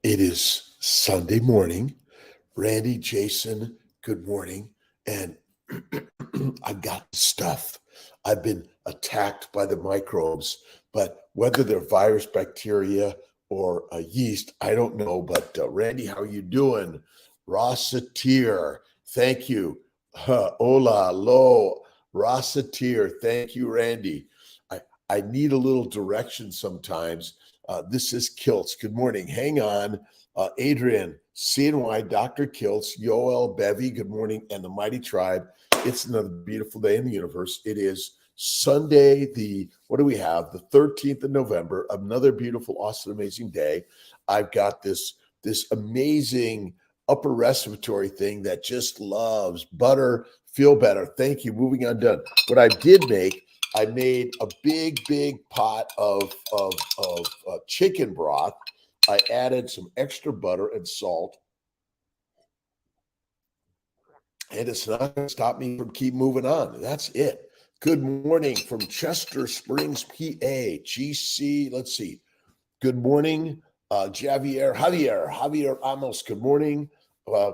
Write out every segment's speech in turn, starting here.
It is Sunday morning. Randy, Jason, good morning. And I've got stuff. I've been attacked by the microbes, but whether they're virus, bacteria, or yeast, I don't know. But Randy, how you doing? Rosseteer, thank you. Hola, lo, Rosseteer, thank you, Randy. I need a little direction sometimes. This is Kiltz. Good morning. Hang on. Adrian, CNY, Dr. Kiltz, Yoel, Bevy, good morning, and the Mighty Tribe. It's another beautiful day in the universe. It is Sunday, what do we have? The 13th of November, another beautiful, awesome, amazing day. I've got this amazing upper respiratory thing that just loves butter, feel better. Thank you. Moving on, done. What I did make, I made a big pot of chicken broth. I added some extra butter and salt. And it's not going to stop me from keep moving on. That's it. Good morning from Chester Springs, PA. GC, let's see. Good morning, Javier Amos. Good morning.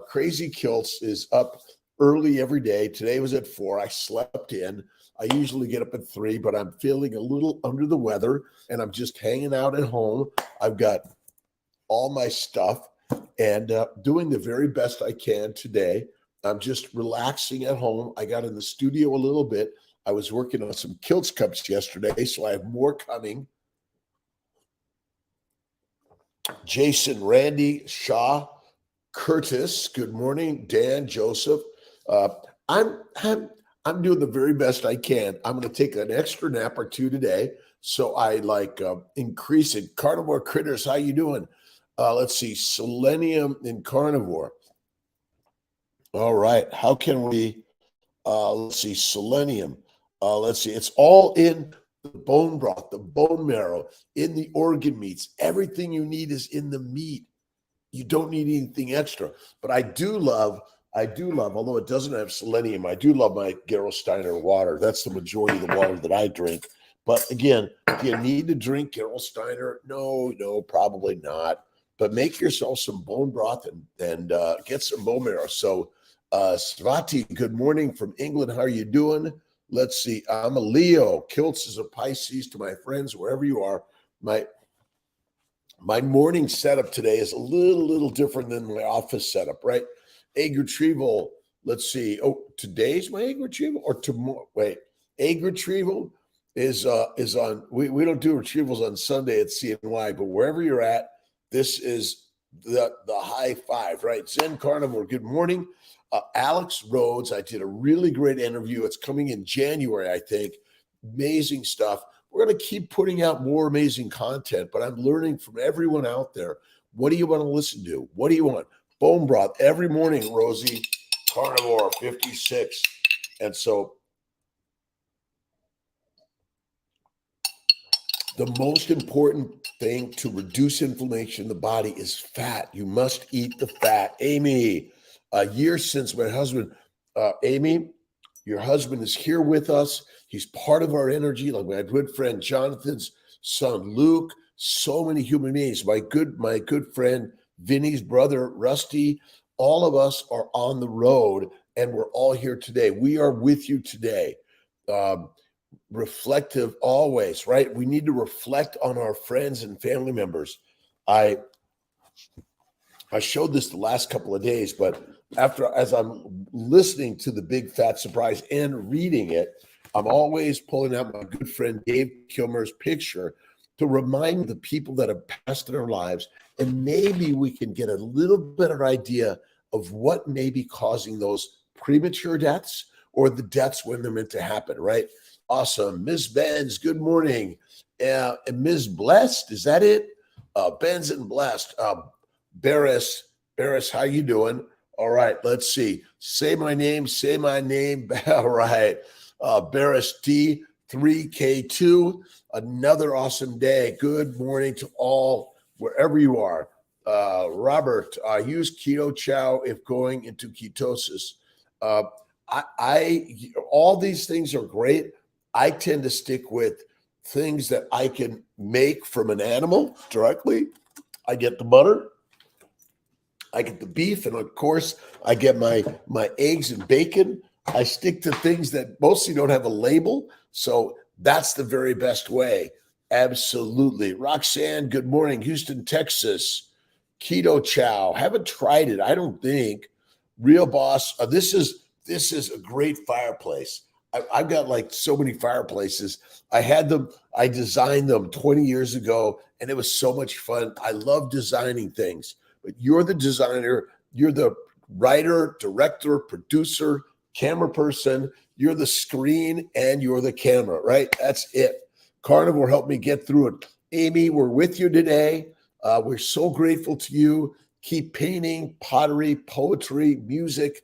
Crazy Kiltz is up early every day. Today was at 4. I slept in. I usually get up at 3, but I'm feeling a little under the weather, and I'm just hanging out at home. I've got all my stuff and doing the very best I can today. I'm just relaxing at home. I got in the studio a little bit. I was working on some Kiltz cups yesterday, so I have more coming. Jason, Randy, Shaw, Curtis, good morning. Dan, Joseph. I'm doing the very best I can. I'm going to take an extra nap or two today, so I increase it. Carnivore Critters, how you doing? Let's see, selenium in carnivore. All right, how can we, let's see, selenium. Let's see, it's all in the bone broth, the bone marrow, in the organ meats. Everything you need is in the meat. You don't need anything extra. But I do love, although it doesn't have selenium, I do love my Gerolsteiner water. That's the majority of the water that I drink. But again, do you need to drink Gerolsteiner? No, probably not. But make yourself some bone broth and get some bone marrow. So Svati, good morning from England. How are you doing? Let's see. I'm a Leo. Kiltz is a Pisces to my friends, wherever you are. My morning setup today is a little different than my office setup, right? Egg retrieval. Let's see. Oh, today's my egg retrieval or tomorrow? Wait, egg retrieval is on. We don't do retrievals on Sunday at CNY, but wherever you're at, this is the high five, right? Zen Carnivore. Good morning, Alex Rhodes. I did a really great interview. It's coming in January, I think. Amazing stuff. We're going to keep putting out more amazing content, but I'm learning from everyone out there. What do you want to listen to? What do you want? Bone broth every morning, Rosie. Carnivore 56. And so the most important thing to reduce inflammation in the body is fat. You must eat the fat. Amy, a year since my husband, Amy, your husband is here with us. He's part of our energy, like my good friend Jonathan's son Luke. So many human beings. My good friend Vinny's brother Rusty. All of us are on the road, and we're all here today. We are with you today. Reflective always, right? We need to reflect on our friends and family members. I showed this the last couple of days, but as I'm listening to the Big Fat Surprise and reading it, I'm always pulling out my good friend Dave Kilmer's picture to remind the people that have passed in our lives, and maybe we can get a little better idea of what may be causing those premature deaths or the deaths when they're meant to happen, right? Awesome. Ms. Benz, good morning. And Ms. Blessed, is that it? Benz and Blessed. Barris, how you doing? All right, let's see. Say my name. All right. Barris D, 3K2. Another awesome day. Good morning to all, wherever you are. Robert, use keto chow if going into ketosis. All these things are great. I tend to stick with things that I can make from an animal directly. I get the butter, I get the beef, and of course, I get my eggs and bacon. I stick to things that mostly don't have a label. So that's the very best way. Absolutely. Roxanne, good morning. Houston, Texas. Keto Chow. Haven't tried it. I don't think. Real Boss. This is a great fireplace. I've got like so many fireplaces. I had them. I designed them 20 years ago, and it was so much fun. I love designing things. But you're the designer. You're the writer, director, producer, camera person. You're the screen, and you're the camera. Right? That's it. Carnivore helped me get through it. Amy, we're with you today. We're so grateful to you. Keep painting, pottery, poetry, music,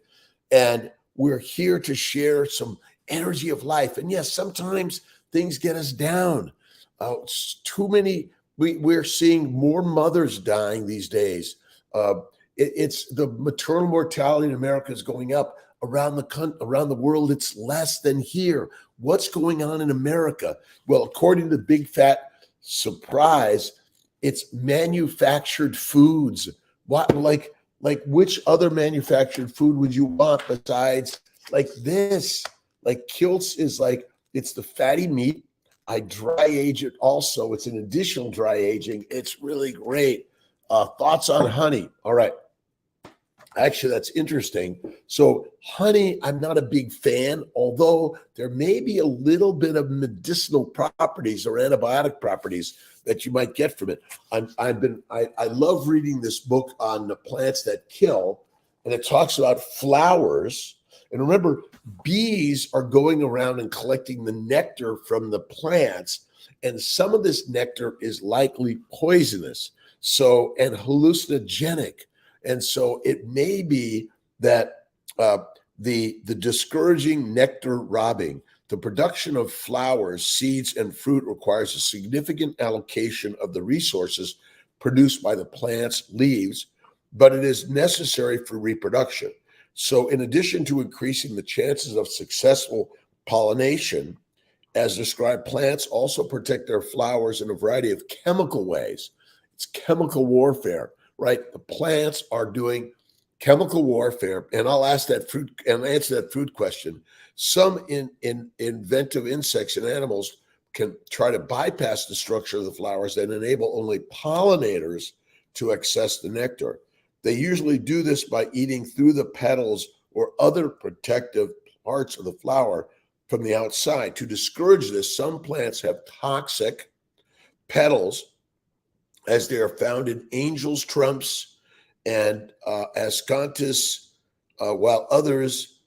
and we're here to share some energy of life. And yes, sometimes things get us down. It's too many. We're seeing more mothers dying these days. It's the maternal mortality in America is going up. Around the world, it's less than here. What's going on in America? Well, according to Big Fat Surprise, it's manufactured foods. What, like which other manufactured food would you want besides like this? Like Kiltz is like, it's the fatty meat. I dry age it also. It's an additional dry aging. It's really great. Thoughts on honey? All right. Actually, that's interesting. So honey, I'm not a big fan, although there may be a little bit of medicinal properties or antibiotic properties that you might get from it. I love reading this book on the plants that kill, and it talks about flowers. And remember, bees are going around and collecting the nectar from the plants, and some of this nectar is likely poisonous, so and hallucinogenic. And so it may be that the discouraging nectar robbing, the production of flowers, seeds, and fruit requires a significant allocation of the resources produced by the plant's leaves, but it is necessary for reproduction. So in addition to increasing the chances of successful pollination, as described, plants also protect their flowers in a variety of chemical ways. It's chemical warfare. Right, the plants are doing chemical warfare, and I'll answer that fruit question. Some inventive insects and animals can try to bypass the structure of the flowers and enable only pollinators to access the nectar. They usually do this by eating through the petals or other protective parts of the flower from the outside. To discourage this, some plants have toxic petals, as they are found in angel's trumps and ascanthus, while others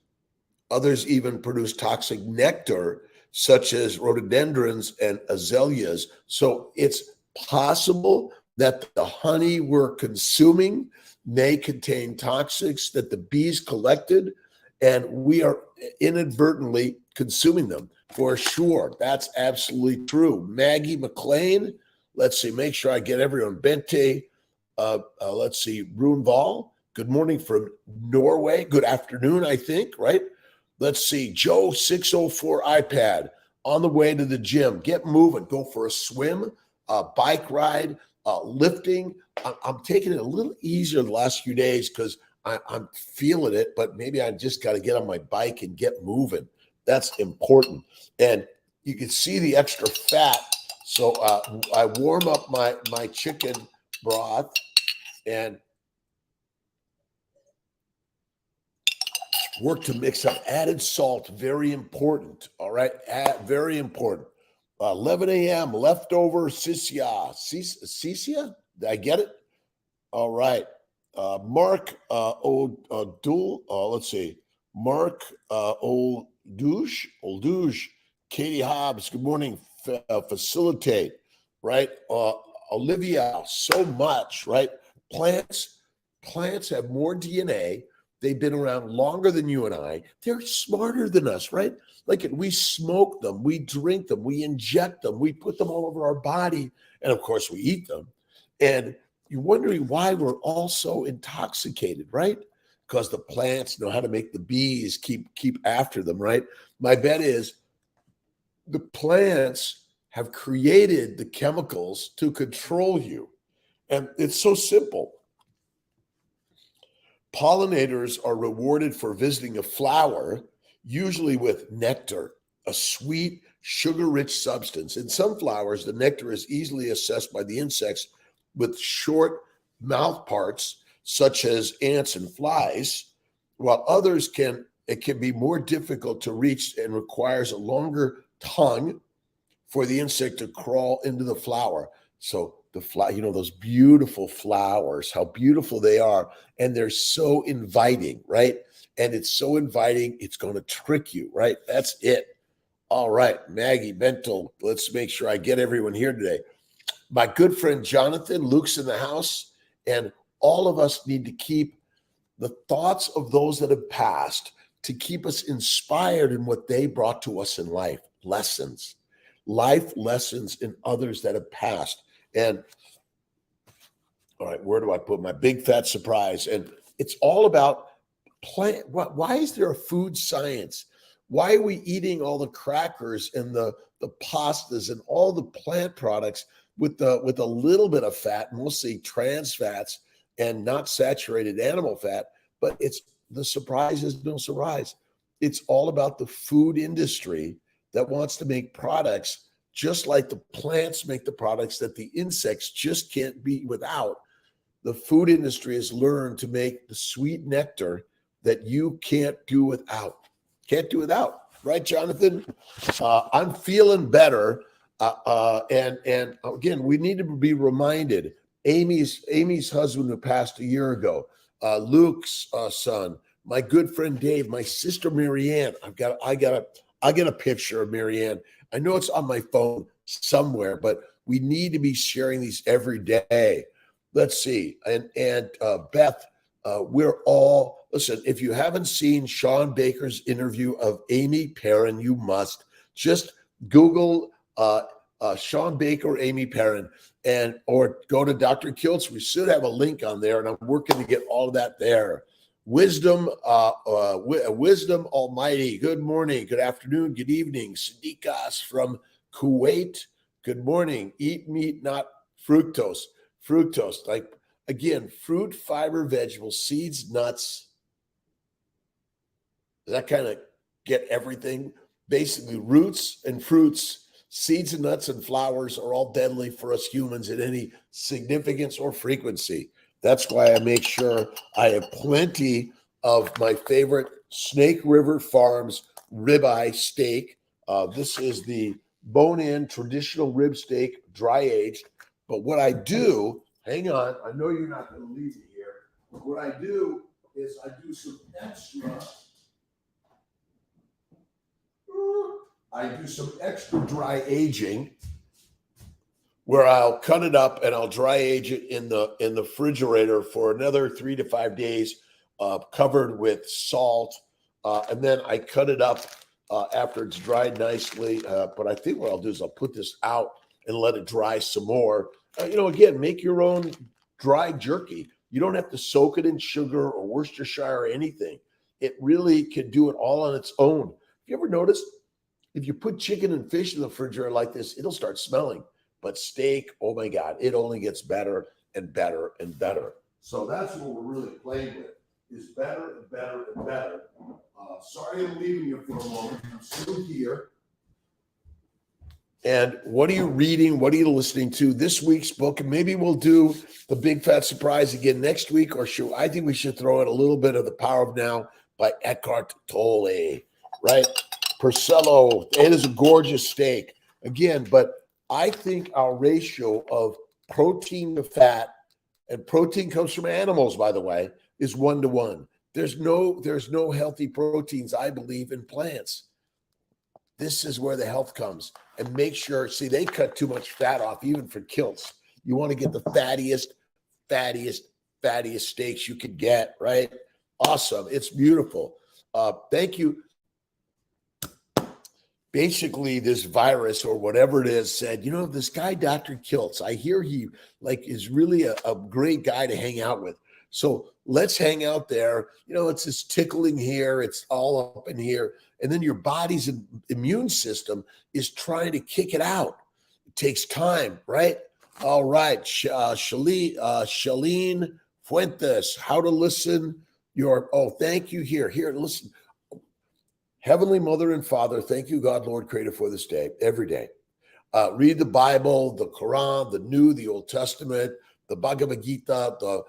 even produce toxic nectar, such as rhododendrons and azaleas. So it's possible that the honey we're consuming may contain toxics that the bees collected, and we are inadvertently consuming them for sure. That's absolutely true. Maggie McLean, let's see, make sure I get everyone. Bente, let's see, Runval, good morning from Norway. Good afternoon, I think, right? Let's see, Joe 604 iPad, on the way to the gym. Get moving, go for a swim, bike ride, lifting. I'm taking it a little easier the last few days because I'm feeling it, but maybe I just got to get on my bike and get moving. That's important. And you can see the extra fat. So I warm up my chicken broth and work to mix up added salt. Very important. All right. Very important. 11 a.m. leftover sisia. Sisia? Did I get it? All right. Mark O'Doul. Let's see. Mark Oldouge. Katie Hobbs. Good morning. Facilitate. Right. Olivia. So much. Right. Plants have more DNA. They've been around longer than you and I. They're smarter than us, right? Like we smoke them, we drink them, we inject them, we put them all over our body, and of course we eat them. And you're wondering why we're all so intoxicated, right? Because the plants know how to make the bees keep after them, right? My bet is the plants have created the chemicals to control you. And it's so simple. Pollinators are rewarded for visiting a flower, usually with nectar, a sweet, sugar-rich substance. In some flowers, the nectar is easily accessed by the insects with short mouth parts, such as ants and flies, while others it can be more difficult to reach and requires a longer tongue for the insect to crawl into the flower. So the flower, those beautiful flowers, how beautiful they are. And they're so inviting, right? And it's so inviting, it's going to trick you, right? That's it. All right, Maggie, Bento, let's make sure I get everyone here today. My good friend Jonathan, Luke's in the house, and all of us need to keep the thoughts of those that have passed to keep us inspired in what they brought to us in life lessons in others that have passed. And all right, where do I put my big fat surprise? And it's all about plant. Why is there a food science? Why are we eating all the crackers and the pastas and all the plant products with a little bit of fat, mostly trans fats and not saturated animal fat? But it's the surprise is no surprise. It's all about the food industry that wants to make products just like the plants make the products that the insects just can't be without. The food industry has learned to make the sweet nectar that you can't do without. Can't do without, right, Jonathan? I'm feeling better. And again, we need to be reminded. Amy's husband who passed a year ago, Luke's son, my good friend Dave, my sister Marianne. I got a picture of Marianne. I know it's on my phone somewhere, but we need to be sharing these every day. Let's see. And Beth, we're all, listen, if you haven't seen Sean Baker's interview of Amy Perrin, you must just Google Sean Baker, Amy Perrin, or go to Dr.Kiltz. We should have a link on there, and I'm working to get all of that there. Wisdom Almighty. Good morning, good afternoon, good evening. Sadiqas from Kuwait. Good morning. Eat meat, not fructose. Fructose, like again, fruit, fiber, vegetables, seeds, nuts. Does that kind of get everything? Basically, roots and fruits, seeds and nuts and flowers are all deadly for us humans at any significance or frequency. That's why I make sure I have plenty of my favorite Snake River Farms ribeye steak. This is the bone-in traditional rib steak, dry aged. But what I do, hang on, I know you're not going to leave me here. But what I do is I do some extra dry aging, where I'll cut it up and I'll dry age it in the refrigerator for another 3 to 5 days, covered with salt, and then I cut it up after it's dried nicely. But I think what I'll do is I'll put this out and let it dry some more. Again, make your own dry jerky. You don't have to soak it in sugar or Worcestershire or anything. It really can do it all on its own. You ever noticed if you put chicken and fish in the refrigerator like this, it'll start smelling. But steak, oh my God, it only gets better and better and better. So that's what we're really playing with, is better and better and better. Sorry I'm leaving you for a moment. I'm still here. And what are you reading? What are you listening to? This week's book, and maybe we'll do the Big Fat Surprise again next week, or I think we should throw in a little bit of The Power of Now by Eckhart Tolle, right? Porcello, it is a gorgeous steak. Again, but I think our ratio of protein to fat, and protein comes from animals, by the way, is 1-to-1. There's no healthy proteins, I believe, in plants. This is where the health comes. And make sure, see, they cut too much fat off, even for Kiltz. You want to get the fattiest steaks you could get, right? Awesome. It's beautiful. Thank you. Basically, this virus or whatever it is said, this guy, Dr. Kiltz, I hear he is really a great guy to hang out with. So let's hang out there. It's this tickling here. It's all up in here. And then your body's immune system is trying to kick it out. It takes time, right? All right. Shalene Fuentes, how to listen Thank you. Here, listen. Heavenly Mother and Father, thank you, God, Lord, Creator, for this day, every day. Read the Bible, the Quran, the New, the Old Testament, the Bhagavad Gita, the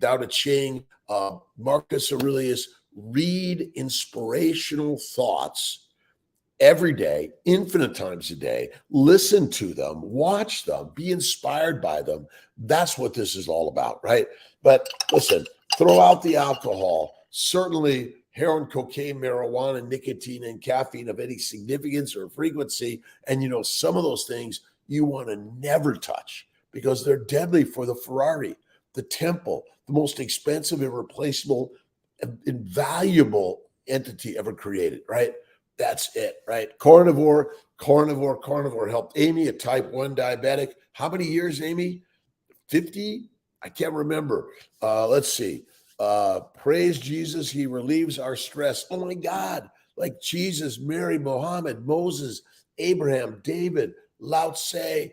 Tao Te Ching, Marcus Aurelius. Read inspirational thoughts every day, infinite times a day. Listen to them, watch them, be inspired by them. That's what this is all about, right? But listen, throw out the alcohol. Certainly, heroin, cocaine, marijuana, nicotine, and caffeine of any significance or frequency. And some of those things you want to never touch because they're deadly for the Ferrari, the Temple, the most expensive, irreplaceable, invaluable entity ever created, right? That's it, right? Carnivore helped Amy, a type 1 diabetic. How many years, Amy? 50? I can't remember. Let's see. Praise Jesus. He relieves our stress. Oh my God. Like Jesus, Mary, Muhammad, Moses, Abraham, David, Lao Tse,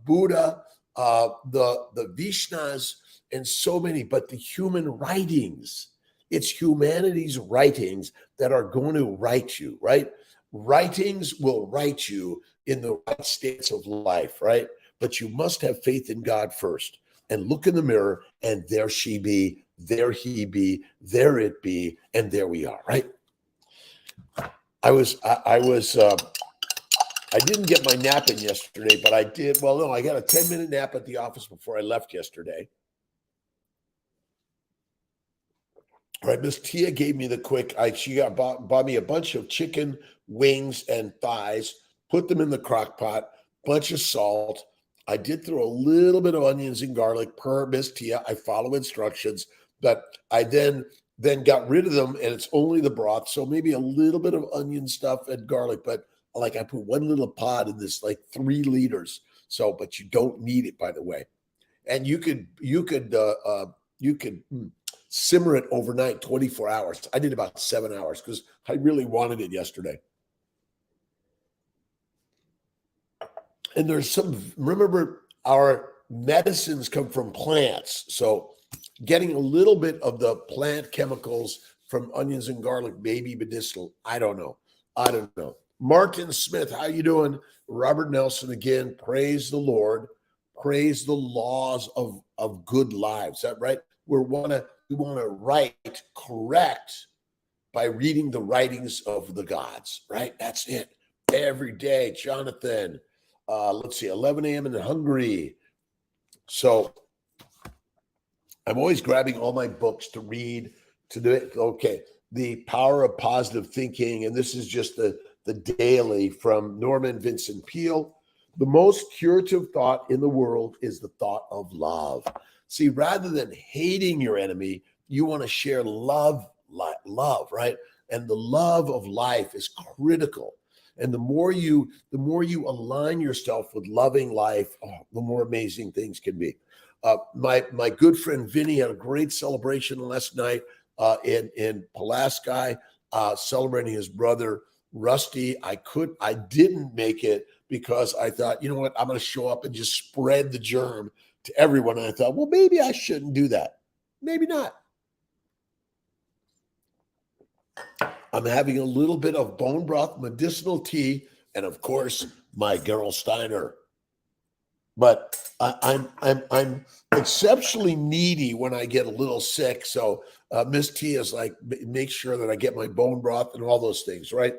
Buddha, the Vishnas, and so many, but the human writings. It's humanity's writings that are going to write you, right? Writings will write you in the right stance of life, right? But you must have faith in God first and look in the mirror, and there she be, there he be, there it be, and there we are, right? I didn't get my nap in yesterday, but I did. Well, no, I got a 10-minute nap at the office before I left yesterday. All right, Miss Tia gave me the quick. She bought me a bunch of chicken wings and thighs, put them in the crock pot, bunch of salt. I did throw a little bit of onions and garlic per Miss Tia. I follow instructions, but I then got rid of them, and it's only the broth. So maybe a little bit of onion stuff and garlic, but like I put one little pot in this, like 3 liters. So, but you don't need it, by the way. And you could simmer it overnight, 24 hours. I did about 7 hours because I really wanted it yesterday. And there's remember, our medicines come from plants. So getting a little bit of the plant chemicals from onions and garlic may be medicinal. I don't know. Martin Smith, how you doing? Robert Nelson again, praise the Lord. Praise the laws of good lives. Is that right? We want to write correct by reading the writings of the gods, right? That's it. Every day, Jonathan. Let's see, 11 a.m. in Hungary. So I'm always grabbing all my books to read, to do it. Okay, The Power of Positive Thinking. And this is just the daily from Norman Vincent Peale. The most curative thought in the world is the thought of love. See, rather than hating your enemy, you want to share love, right? And the love of life is critical. And the more you align yourself with loving life, the more amazing things can be. My good friend Vinny had a great celebration last night in Pulaski, celebrating his brother Rusty. I didn't make it because I thought, you know what, I'm going to show up and just spread the germ to everyone. And I thought, well, maybe I shouldn't do that. Maybe not. I'm having a little bit of bone broth medicinal tea, and of course, my Gerolsteiner. But I'm exceptionally needy when I get a little sick. So Miss T is like, make sure that I get my bone broth and all those things, right?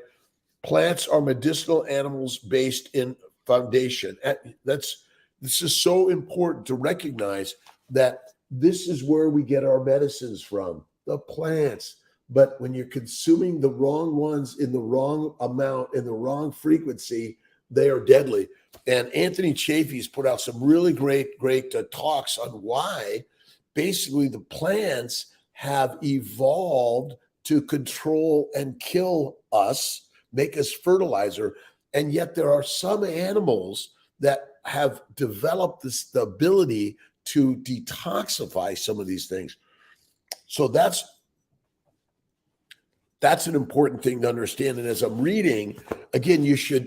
Plants are medicinal animals based in foundation. This is so important to recognize that this is where we get our medicines from, the plants. But when you're consuming the wrong ones in the wrong amount, in the wrong frequency, they are deadly. And Anthony Chaffee's put out some really great talks on why basically the plants have evolved to control and kill us, make us fertilizer. And yet there are some animals that have developed the ability to detoxify some of these things. So that's an important thing to understand. And as I'm reading, again,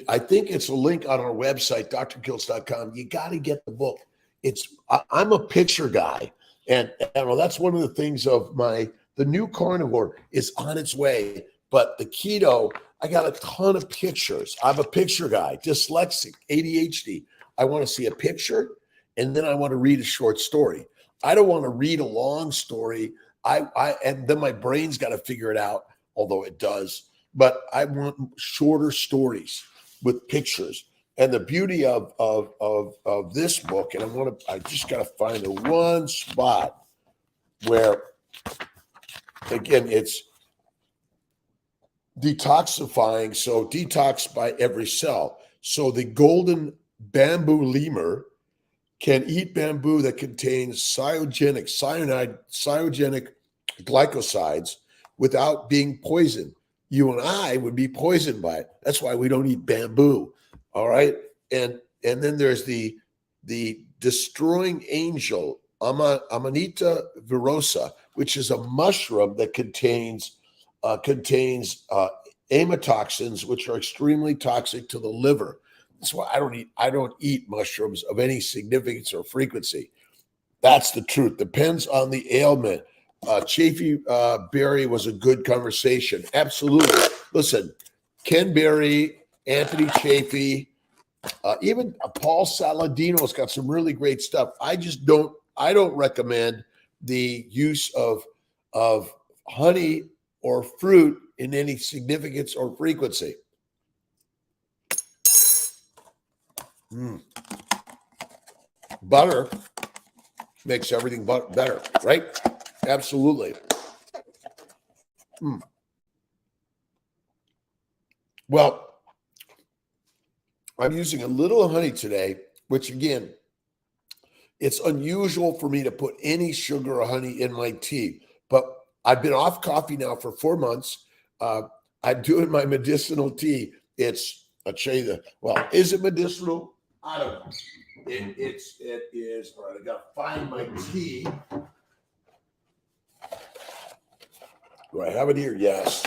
I think it's a link on our website, drkiltz.com. You got to get the book. I'm a picture guy. And well, that's one of the things of the new carnivore is on its way. But the keto, I got a ton of pictures. I'm a picture guy, dyslexic, ADHD. I want to see a picture and then I want to read a short story. I don't want to read a long story. And then my brain's got to figure it out, although it does. But I want shorter stories with pictures. And the beauty of this book, and I just got to find the one spot where, again, it's detoxifying. So detox by every cell. So the golden bamboo lemur can eat bamboo that contains cyanogenic glycosides without being poisoned. You and I would be poisoned by it. That's why we don't eat bamboo. All right. And then there's the destroying angel, Amanita virosa, which is a mushroom that contains amatoxins, which are extremely toxic to the liver. That's why I don't eat mushrooms of any significance or frequency. That's the truth. Depends on the ailment. Chafee Berry was a good conversation. Absolutely. Listen, Ken Berry, Anthony Chafee, even Paul Saladino's got some really great stuff. I don't recommend the use of honey or fruit in any significance or frequency. Butter makes everything better, right? Absolutely. Well, I'm using a little honey today, which again, it's unusual for me to put any sugar or honey in my tea, but I've been off coffee now for 4 months. I'm doing my medicinal tea. I'll show you is it medicinal? I don't know. It is. All right, I got to find my tea. Do I have it here? Yes.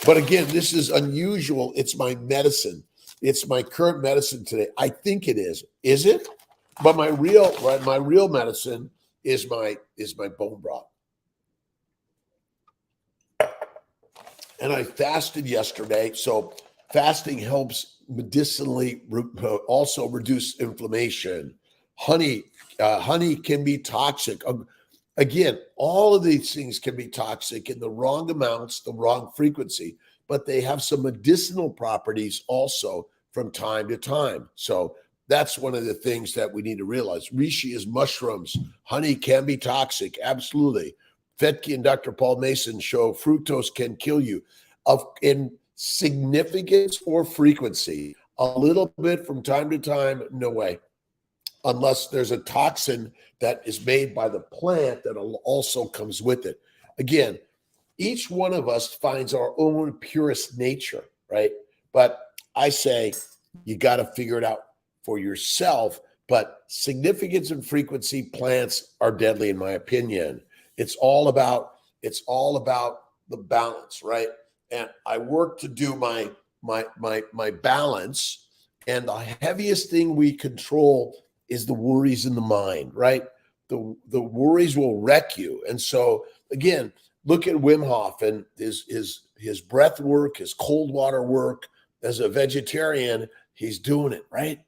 But again, this is unusual. It's my medicine. It's my current medicine today. I think it is. Is it? But my real medicine is my bone broth. And I fasted yesterday. So fasting helps medicinally also reduce inflammation. Honey can be toxic. Again, all of these things can be toxic in the wrong amounts, the wrong frequency, but they have some medicinal properties also from time to time. So that's one of the things that we need to realize. Reishi is mushrooms. Honey can be toxic. Absolutely. Fetke and Dr. Paul Mason show fructose can kill you in significance or frequency. A little bit from time to time, no way. Unless there's a toxin that is made by the plant that also comes with it. Again, each one of us finds our own purest nature, right? But I say you got to figure it out for yourself. But significance and frequency plants are deadly, in my opinion. It's all about the balance, right? And I work to do my balance. And the heaviest thing we control is the worries in the mind, right? The worries will wreck you. And so again, look at Wim Hof and his breath work, his cold water work. As a vegetarian, he's doing it, right?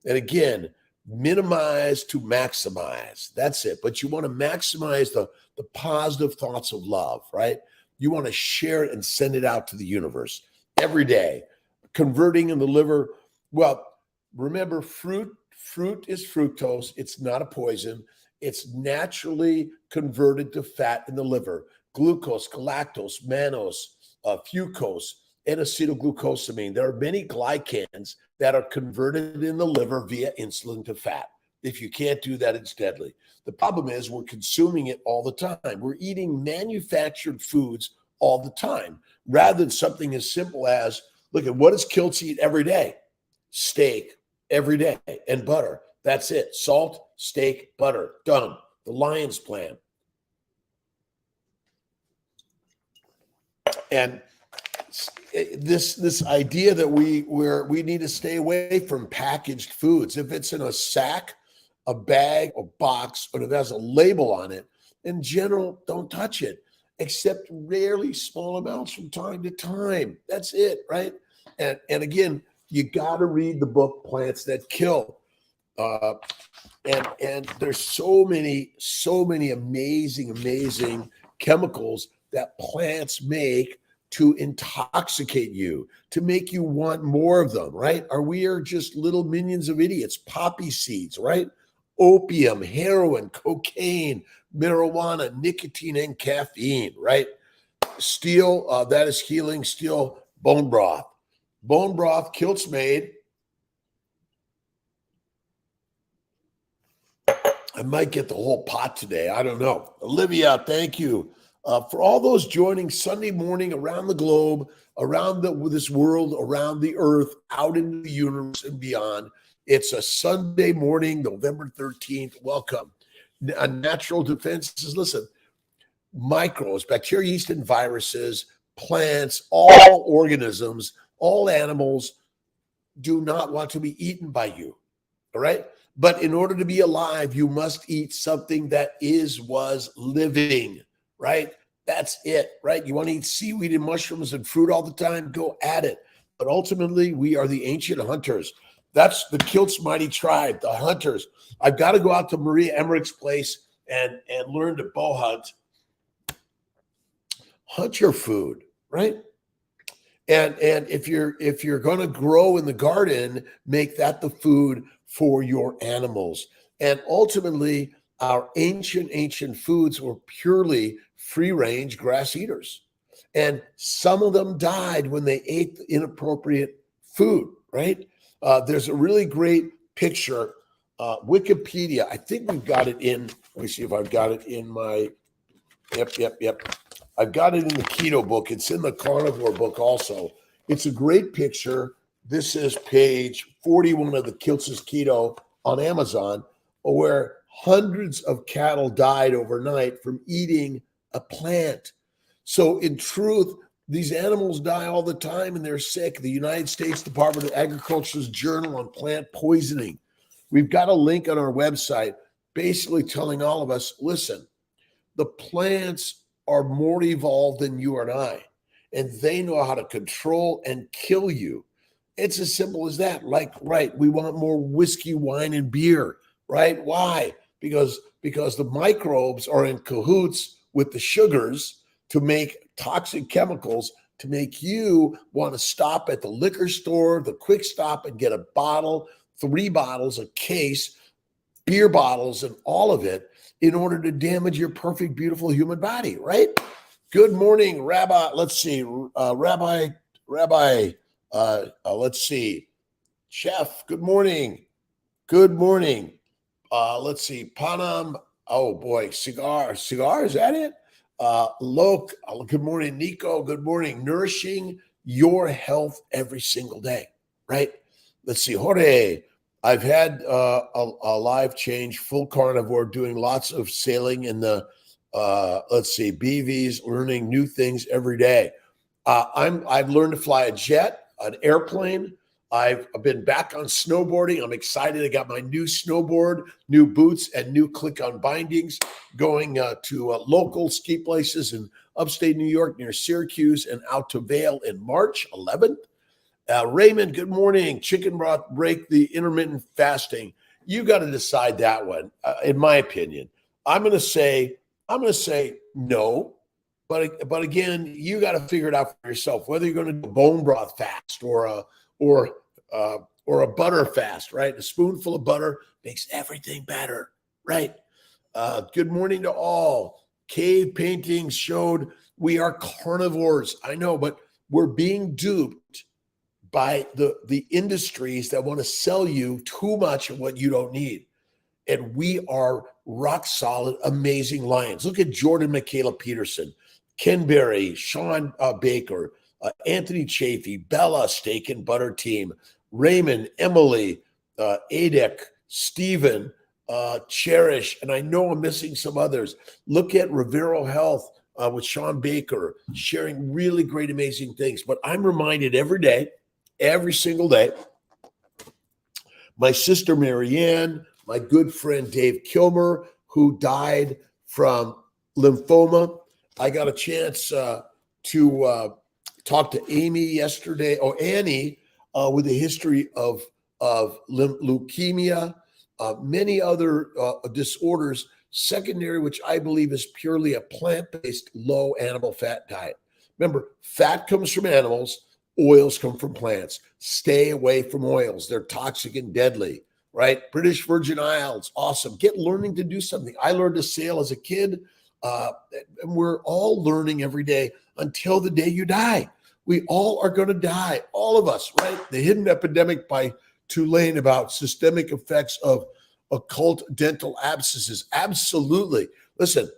And again, minimize to maximize. That's it. But you want to maximize the positive thoughts of love, right? You want to share it and send it out to the universe every day. Converting in the liver. Well, remember, fruit is fructose. It's not a poison. It's naturally converted to fat in the liver. Glucose, galactose, mannose, fucose, and acetylglucosamine. There are many glycans that are converted in the liver via insulin to fat. If you can't do that, it's deadly. The problem is we're consuming it all the time. We're eating manufactured foods all the time, rather than something as simple as, look at what does Kiltz eat every day? Steak every day and butter. That's it. Salt, steak, butter. Done. The Lion's Plan. And this idea that we need to stay away from packaged foods. If it's in a sack, a bag, a box, or if it has a label on it, in general, don't touch it, except rarely small amounts from time to time. That's it, right? And again, you got to read the book Plants That Kill. And there's so many amazing chemicals that plants make to intoxicate you, to make you want more of them, right? Or we are just little minions of idiots. Poppy seeds, right? Opium, heroin, cocaine, marijuana, nicotine, and caffeine, right? Steel, that is healing. Steel, bone broth. Bone broth, Kiltz made. I might get the whole pot today. I don't know. Olivia, thank you. For all those joining Sunday morning around the globe, around this world, around the earth, out into the universe and beyond. It's a Sunday morning, November 13th. Welcome. A natural defense is, listen, microbes, bacteria, yeast, and viruses, plants, all organisms, all animals do not want to be eaten by you. All right? But in order to be alive, you must eat something that was living, right? That's it, right? You want to eat seaweed and mushrooms and fruit all the time? Go at it. But ultimately, we are the ancient hunters. That's the Kiltz mighty tribe, the hunters. I've got to go out to Maria Emmerich's place and learn to bow hunt. Hunt your food, right? And if you're going to grow in the garden, make that the food for your animals. And ultimately, our ancient foods were purely free-range grass eaters. And some of them died when they ate inappropriate food, right? There's a really great picture. Wikipedia, I think we've got it in, let me see if I've got it in my, yep. I've got it in the keto book. It's in the carnivore book also. It's a great picture. This is page 41 of the Kiltz's Keto on Amazon, where hundreds of cattle died overnight from eating a plant. So in truth, these animals die all the time and they're sick. The United States Department of Agriculture's Journal on Plant Poisoning. We've got a link on our website basically telling all of us, listen, the plants are more evolved than you and I, and they know how to control and kill you. It's as simple as that. Like, right, we want more whiskey, wine, and beer, right? Why? Because the microbes are in cahoots with the sugars to make toxic chemicals to make you want to stop at the liquor store, the quick stop, and get a bottle, 3 bottles, a case, beer bottles, and all of it in order to damage your perfect, beautiful human body, right? Good morning, Rabbi. Let's see, Rabbi. Let's see, Chef. Good morning. Good morning. Let's see, Panam. Oh boy, cigar. Is that it? Lok. Good morning, Nico. Good morning. Nourishing your health every single day, right? Let's see, Jorge. I've had a life change, full carnivore, doing lots of sailing in the, let's see, BVs, learning new things every day. I've learned to fly a jet, an airplane. I've been back on snowboarding. I'm excited. I got my new snowboard, new boots, and new click-on bindings, going to local ski places in upstate New York near Syracuse and out to Vail in March 11th. Raymond, good morning. Chicken broth, break the intermittent fasting. You got to decide that one. In my opinion, I'm going to say no, but again, you got to figure it out for yourself. Whether you're going to do a bone broth fast or a butter fast, right? A spoonful of butter makes everything better, right? Good morning to all. Cave paintings showed we are carnivores. I know, but we're being duped by the industries that want to sell you too much of what you don't need. And we are rock solid, amazing lions. Look at Jordan Michaela Peterson, Ken Berry, Sean Baker, Anthony Chafee, Bella Steak and Butter Team, Raymond, Emily, Adek, Stephen, Cherish, and I know I'm missing some others. Look at Rivero Health with Sean Baker, sharing really great, amazing things. But I'm reminded every day, every single day, my sister Marianne, my good friend Dave Kilmer, who died from lymphoma. I got a chance to talk to Amy yesterday, or Annie, with a history of leukemia, many other disorders, secondary, which I believe is purely a plant-based, low animal fat diet. Remember, fat comes from animals, oils come from plants. Stay away from oils. They're toxic and deadly, right? British Virgin Isles, awesome. Get learning to do something. I learned to sail as a kid, and we're all learning every day until the day you die. We all are going to die, all of us, right? The Hidden Epidemic by Tulane about systemic effects of occult dental abscesses. Absolutely. Listen,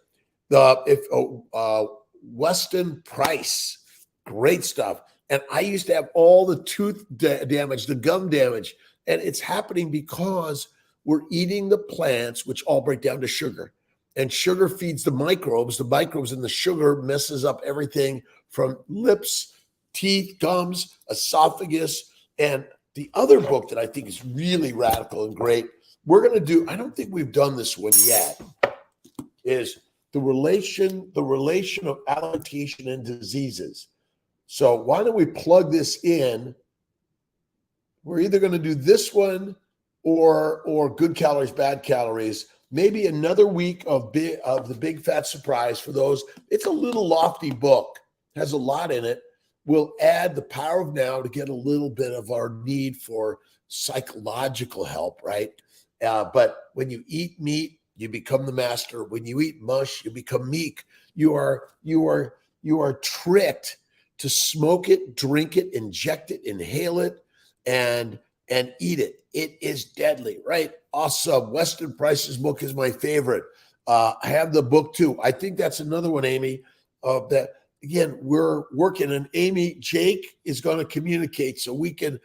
Weston Price, great stuff. And I used to have all the tooth damage, the gum damage, and it's happening because we're eating the plants, which all break down to sugar. And sugar feeds the microbes. The microbes in the sugar messes up everything from lips, teeth, gums, esophagus. And the other book that I think is really radical and great, we're going to do, I don't think we've done this one yet, is the relation of alimentation and diseases. So why don't we plug this in? We're either going to do this one or good calories, bad calories. Maybe another week of the Big Fat Surprise for those. It's a little lofty book, has a lot in it. We'll add the power of now to get a little bit of our need for psychological help, right? But when you eat meat, you become the master. When you eat mush, you become meek. You are tricked to smoke it, drink it, inject it, inhale it, and eat it. It is deadly, right? Awesome. Weston Price's book is my favorite. I have the book too. I think that's another one, Amy, that, again, we're working, and Amy, Jake is going to communicate so we can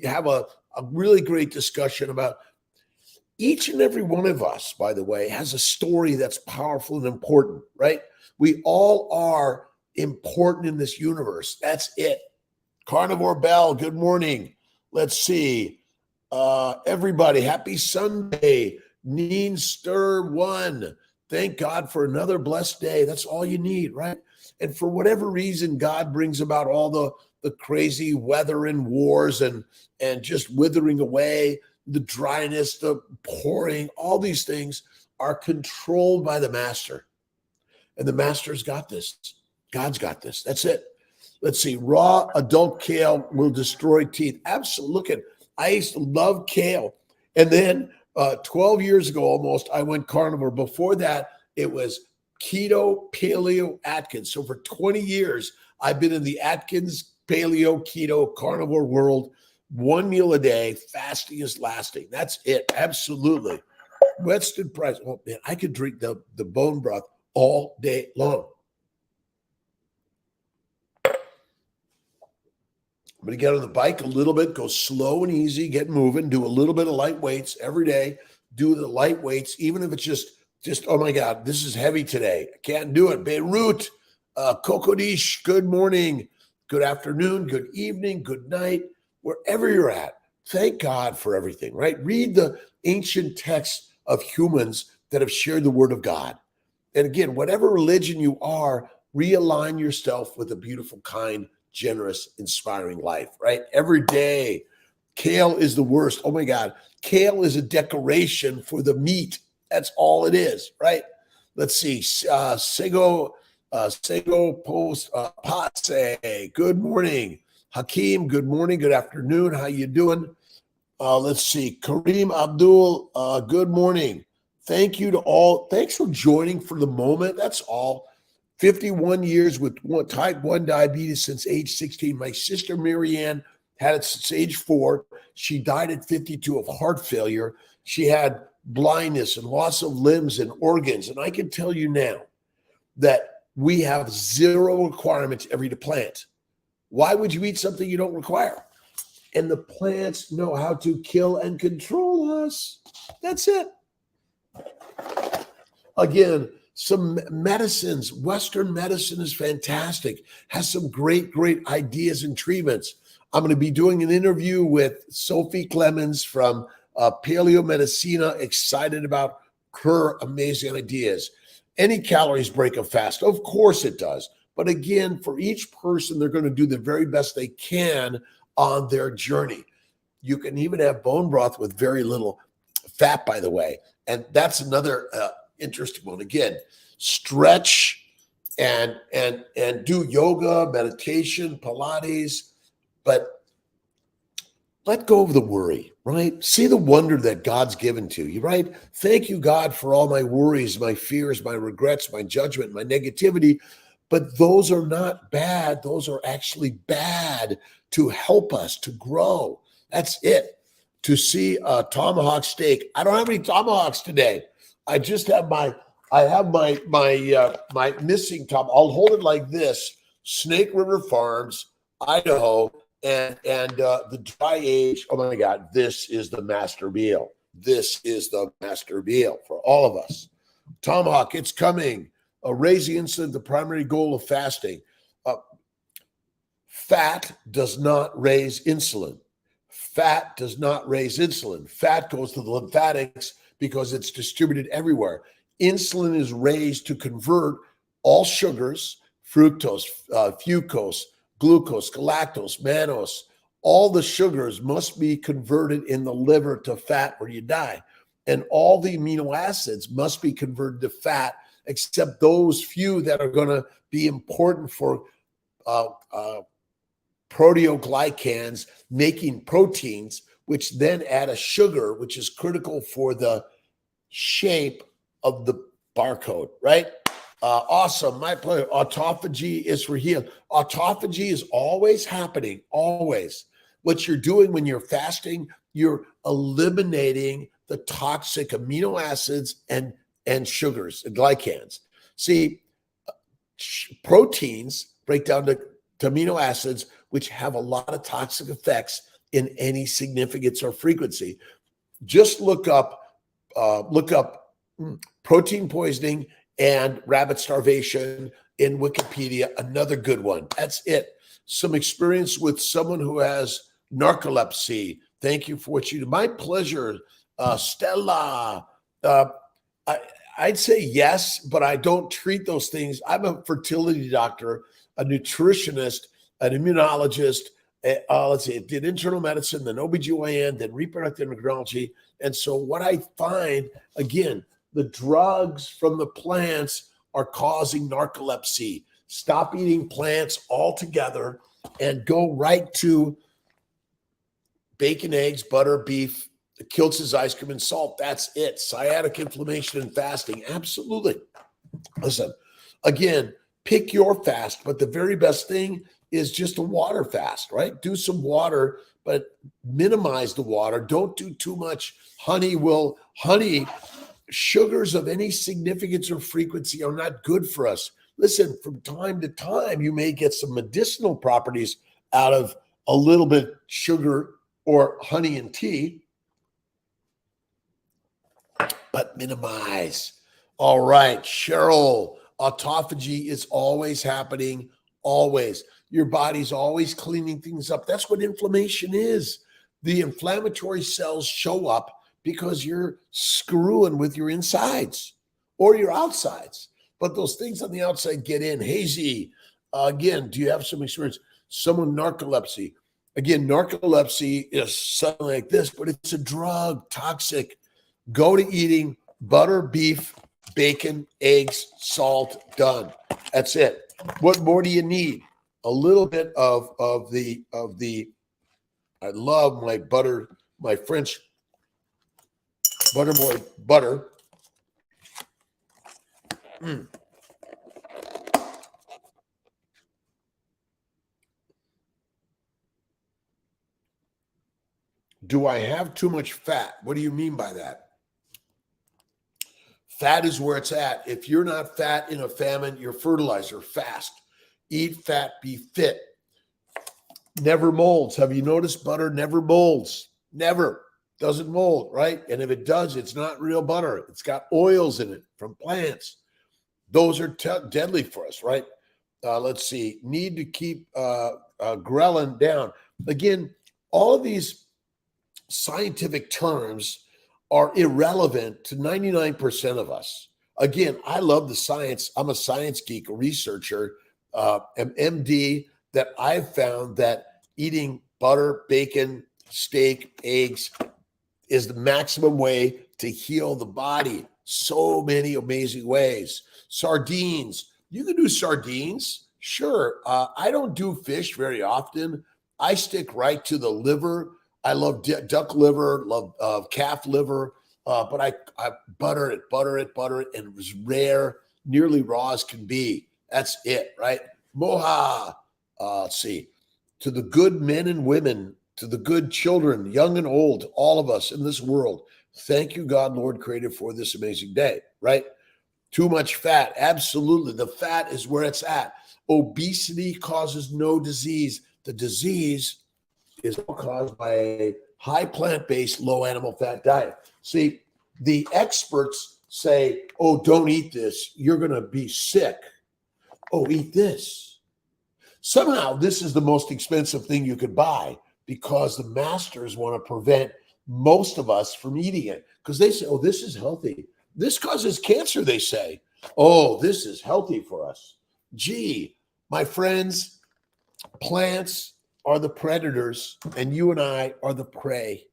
have a really great discussion about each and every one of us, by the way, has a story that's powerful and important, right? We all are important in this universe. That's it. Carnivore Bell, good morning. Let's see. Everybody, happy Sunday. Neen Stir 1. Thank God for another blessed day. That's all you need, right? And for whatever reason, God brings about all the crazy weather and wars and just withering away, the dryness, the pouring, all these things are controlled by the master. And the master's got this. God's got this. That's it. Let's see. Raw adult kale will destroy teeth. Absolutely. Look at, I used to love kale. And then 12 years ago almost, I went carnivore. Before that, it was keto, paleo, Atkins. So for 20 years, I've been in the Atkins, paleo, keto, carnivore world. One meal a day, fasting is lasting. That's it. Absolutely. Weston Price. Oh man, I could drink the bone broth all day long. I'm going to get on the bike a little bit, go slow and easy, get moving, do a little bit of light weights every day. Do the light weights, even if it's just, oh my God, this is heavy today. I can't do it. Beirut, Kokodish, good morning, good afternoon, good evening, good night, wherever you're at. Thank God for everything, right? Read the ancient texts of humans that have shared the word of God. And again, whatever religion you are, realign yourself with a beautiful, kind, generous, inspiring life, right? Every day. Kale is the worst. Oh my God. Kale is a decoration for the meat. That's all it is, right? Let's see. Sego Post Pace. Good morning. Hakeem, good morning. Good afternoon. How you doing? Let's see. Kareem Abdul, good morning. Thank you to all. Thanks for joining for the moment. That's all. 51 years with type 1 diabetes since age 16. My sister Marianne had it since age 4. She died at 52 of heart failure. She had blindness and loss of limbs and organs. And I can tell you now that we have zero requirements every to plant. Why would you eat something you don't require? And the plants know how to kill and control us. That's it. Again, some medicines. Western medicine is fantastic, has some great, great ideas and treatments. I'm going to be doing an interview with Sophie Clemens from Paleo Medicina, excited about her amazing ideas. Any calories break a fast? Of course it does. But again, for each person, they're going to do the very best they can on their journey. You can even have bone broth with very little fat, by the way. And that's another interesting one. Again, stretch and do yoga, meditation, Pilates, but let go of the worry, right? See the wonder that God's given to you, right? Thank you, God, for all my worries, my fears, my regrets, my judgment, my negativity. But those are not bad. Those are actually bad to help us to grow. That's it. To see a tomahawk steak. I don't have any tomahawks today. I just have my missing top. I'll hold it like this. Snake River Farms, Idaho, and the dry age. Oh my God, this is the master meal. This is the master meal for all of us. Tomahawk, it's coming. Raising insulin, the primary goal of fasting. Fat does not raise insulin. Fat does not raise insulin. Fat goes to the lymphatics because it's distributed everywhere. Insulin is raised to convert all sugars, fructose, fucose, glucose, galactose, mannose. All the sugars must be converted in the liver to fat or you die. And all the amino acids must be converted to fat, except those few that are going to be important for proteoglycans making proteins, which then add a sugar, which is critical for the shape of the barcode, right? Awesome. My pleasure. Autophagy is for healing. Autophagy is always happening, always. What you're doing when you're fasting, you're eliminating the toxic amino acids and sugars and glycans. See, proteins break down to amino acids, which have a lot of toxic effects in any significance or frequency. Just look up protein poisoning and rabbit starvation in Wikipedia. Another good one. That's it. Some experience with someone who has narcolepsy. Thank you for what you do. My pleasure, Stella. I'd say yes, but I don't treat those things. I'm a fertility doctor, a nutritionist, an immunologist. Let's see, did internal medicine, then OBGYN, then reproductive endocrinology. And so what I find, again, the drugs from the plants are causing narcolepsy. Stop eating plants altogether and go right to bacon, eggs, butter, beef, Kiltz's ice cream and salt. That's it. Sciatic inflammation and fasting. Absolutely. Listen, again, pick your fast, but the very best thing is just a water fast, right? Do some water, but minimize the water. Don't do too much. Honey, sugars of any significance or frequency are not good for us. Listen, from time to time, you may get some medicinal properties out of a little bit sugar or honey and tea, but minimize. All right, Cheryl, autophagy is always happening, always. Your body's always cleaning things up. That's what inflammation is. The inflammatory cells show up because you're screwing with your insides or your outsides. But those things on the outside get in. Hazy, again, do you have some experience? Someone narcolepsy. Again, narcolepsy is something like this, but it's a drug, toxic. Go to eating butter, beef, bacon, eggs, salt, done. That's it. What more do you need? A little bit of the I love my butter, my French butterboy butter. Do I have too much fat? What do you mean by that? Fat is where it's at. If you're not fat in a famine, you're fertilizer. Fast. Eat fat, be fit. Never molds. Have you noticed butter never molds? Never. Doesn't mold, right? And if it does, it's not real butter. It's got oils in it from plants. Those are deadly for us, right? Let's see. Need to keep ghrelin down. Again, all of these scientific terms are irrelevant to 99% of us. Again, I love the science. I'm a science geek, a researcher, an MD, that I've found that eating butter, bacon, steak, eggs is the maximum way to heal the body. So many amazing ways. Sardines. You can do sardines. Sure. I don't do fish very often. I stick right to the liver. I love duck liver, love calf liver, but I butter it, and as rare, nearly raw as can be. That's it, right? Moha. Let's see. To the good men and women, to the good children, young and old, all of us in this world, thank you, God, Lord, Creator, for this amazing day, right? Too much fat. Absolutely. The fat is where it's at. Obesity causes no disease. The disease is caused by a high plant-based, low animal fat diet. See, the experts say, oh, don't eat this. You're going to be sick. Oh, eat this. Somehow this is the most expensive thing you could buy because the masters want to prevent most of us from eating it because they say, oh, this is healthy. This causes cancer, they say. Oh, this is healthy for us. Gee, my friends, plants are the predators and you and I are the prey.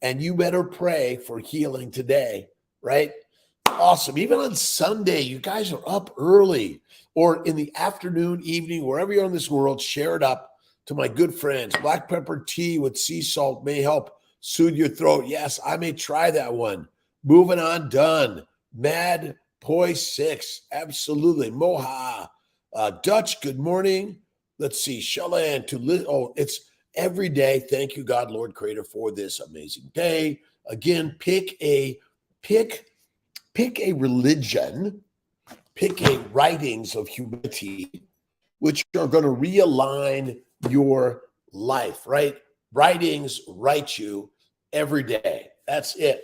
And you better pray for healing today, right? Awesome. Even on Sunday, you guys are up early, or in the afternoon, evening, wherever you're in this world, share it up to my good friends. Black pepper tea with sea salt may help soothe your throat. Yes, I may try that one. Moving on, done. Mad Poi 6, absolutely. Moha. Dutch, good morning. Let's see. Shallan, it's every day. Thank you, God, Lord, Creator, for this amazing day. Again, pick a religion, pick a writings of humanity, which are going to realign your life, right? Writings write you every day. That's it.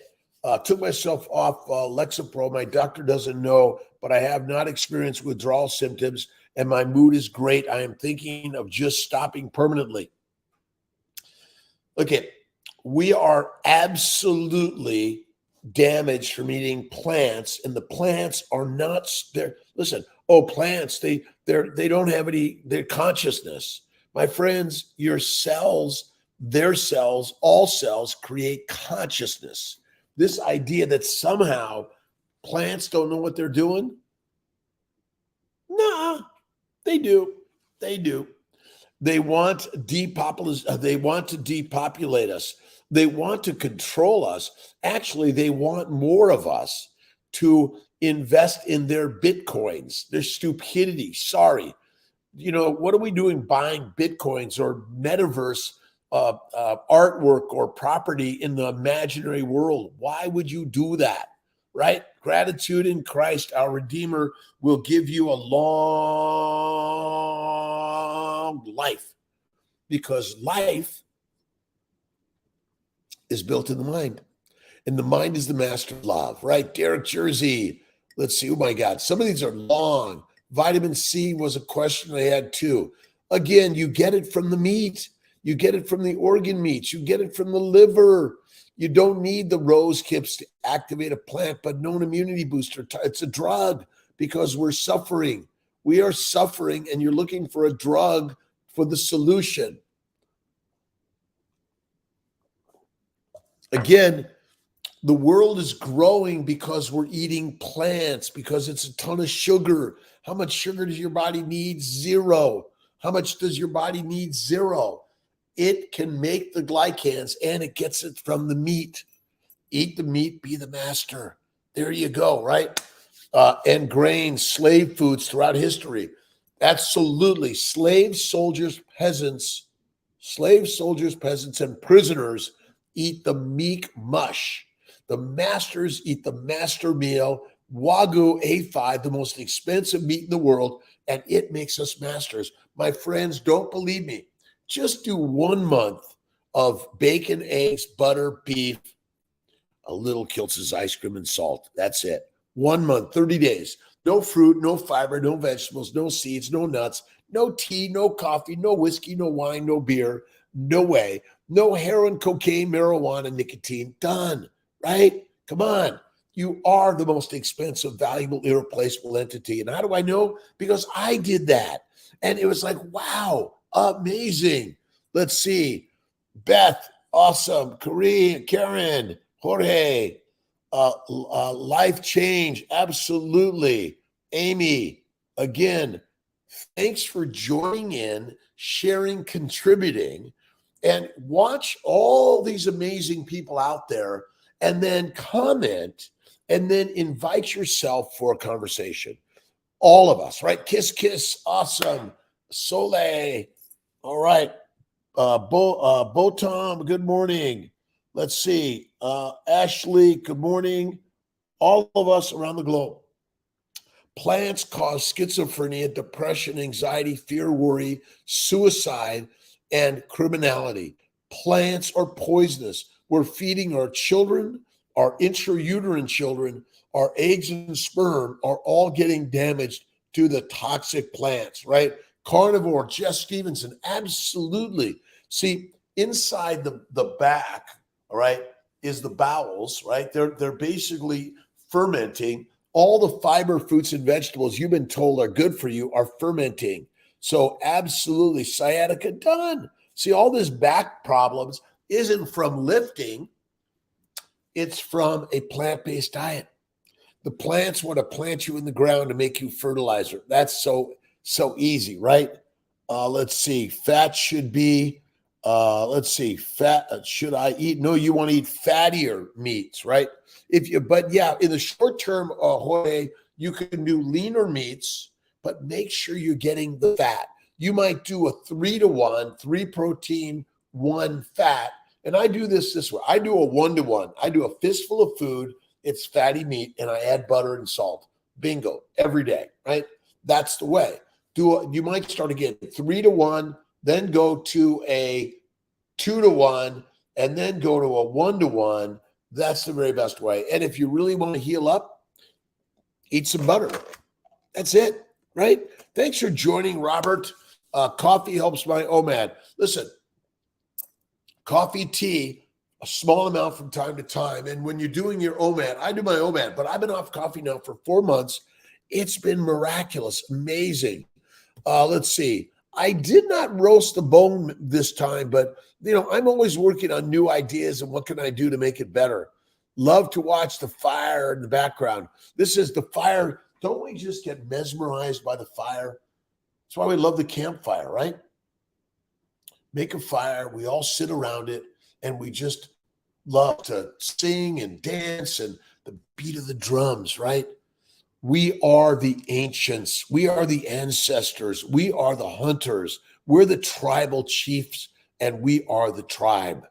Took myself off Lexapro. My doctor doesn't know, but I have not experienced withdrawal symptoms, and my mood is great. I am thinking of just stopping permanently. Okay, we are absolutely damaged from eating plants, and the plants are not there. Listen, plants, they don't have their consciousness. My friends, your cells, their cells, all cells create consciousness. This idea that somehow plants don't know what they're doing. Nah, they do. They do. They want to depopulate us. They want to control us. Actually, they want more of us to invest in their bitcoins, their stupidity. Sorry. What are we doing buying bitcoins or metaverse artwork or property in the imaginary world? Why would you do that? Right? Gratitude in Christ, our Redeemer, will give you a long life, because life is built in the mind, and the mind is the master of love, right? Derek Jersey. Let's see. Oh my God. Some of these are long. Vitamin C was a question I had too. Again, you get it from the meat. You get it from the organ meats. You get it from the liver. You don't need the rose hips to activate a plant, but no immunity booster. It's a drug because we're suffering. We are suffering, and you're looking for a drug for the solution. Again, the world is growing because we're eating plants, because it's a ton of sugar. How much sugar does your body need? 0. How much does your body need? 0. It can make the glycans, and it gets it from the meat. Eat the meat, be the master. There you go, right? And grains, slave foods throughout history. Absolutely. Slaves, soldiers, peasants, and prisoners eat the meek mush. The masters eat the master meal, Wagyu A5, the most expensive meat in the world, and it makes us masters. My friends, don't believe me. Just do 1 month of bacon, eggs, butter, beef, a little Kiltz's ice cream and salt. That's it. 1 month, 30 days. No fruit, no fiber, no vegetables, no seeds, no nuts, no tea, no coffee, no whiskey, no wine, no beer. No way. No heroin, cocaine, marijuana, nicotine. Done, right? Come on. You are the most expensive, valuable, irreplaceable entity. And how do I know? Because I did that. And it was like, wow, amazing. Let's see. Beth, awesome. Karen, Jorge, life change. Absolutely. Amy, again, thanks for joining in, sharing, contributing, and watch all these amazing people out there and then comment and then invite yourself for a conversation. All of us, right? Kiss, kiss. Awesome. Soleil. All right. Botom, good morning. Let's see. Ashley, good morning. All of us around the globe. Plants cause schizophrenia, depression, anxiety, fear, worry, suicide, and criminality. Plants are poisonous. We're feeding our children, our intrauterine children, our eggs and sperm are all getting damaged to the toxic plants, right? Carnivore, Jess Stevenson, absolutely. See, inside the back, all right, is the bowels, right? They're basically fermenting. All the fiber, fruits, and vegetables you've been told are good for you are fermenting. So absolutely, sciatica, done. See, all this back problems isn't from lifting. It's from a plant-based diet. The plants want to plant you in the ground to make you fertilizer. That's so easy, right? Let's see. Fat should be, fat, should I eat? No, you want to eat fattier meats, right? But yeah, in the short term, Jorge, you can do leaner meats, but make sure you're getting the fat. You might do a 3-to-1, 3 protein, 1 fat. And I do this way. I do a 1-to-1. I do a fistful of food. It's fatty meat, and I add butter and salt. Bingo, every day, right? That's the way. You might start again 3-to-1, then go to a 2-to-1, and then go to a 1-to-1. That's the very best way. And if you really want to heal up, eat some butter. That's it, right? Thanks for joining, Robert. Coffee helps my OMAD. Listen, coffee, tea, a small amount from time to time. And when you're doing your OMAD, I do my OMAD, but I've been off coffee now for 4 months. It's been miraculous, amazing. Let's see. I did not roast the bone this time, but I'm always working on new ideas and what can I do to make it better. Love to watch the fire in the background. This is the fire. Don't we just get mesmerized by the fire? That's why we love the campfire, right? Make a fire. We all sit around it and we just love to sing and dance and the beat of the drums, right? We are the ancients. We are the ancestors. We are the hunters. We're the tribal chiefs, and we are the tribe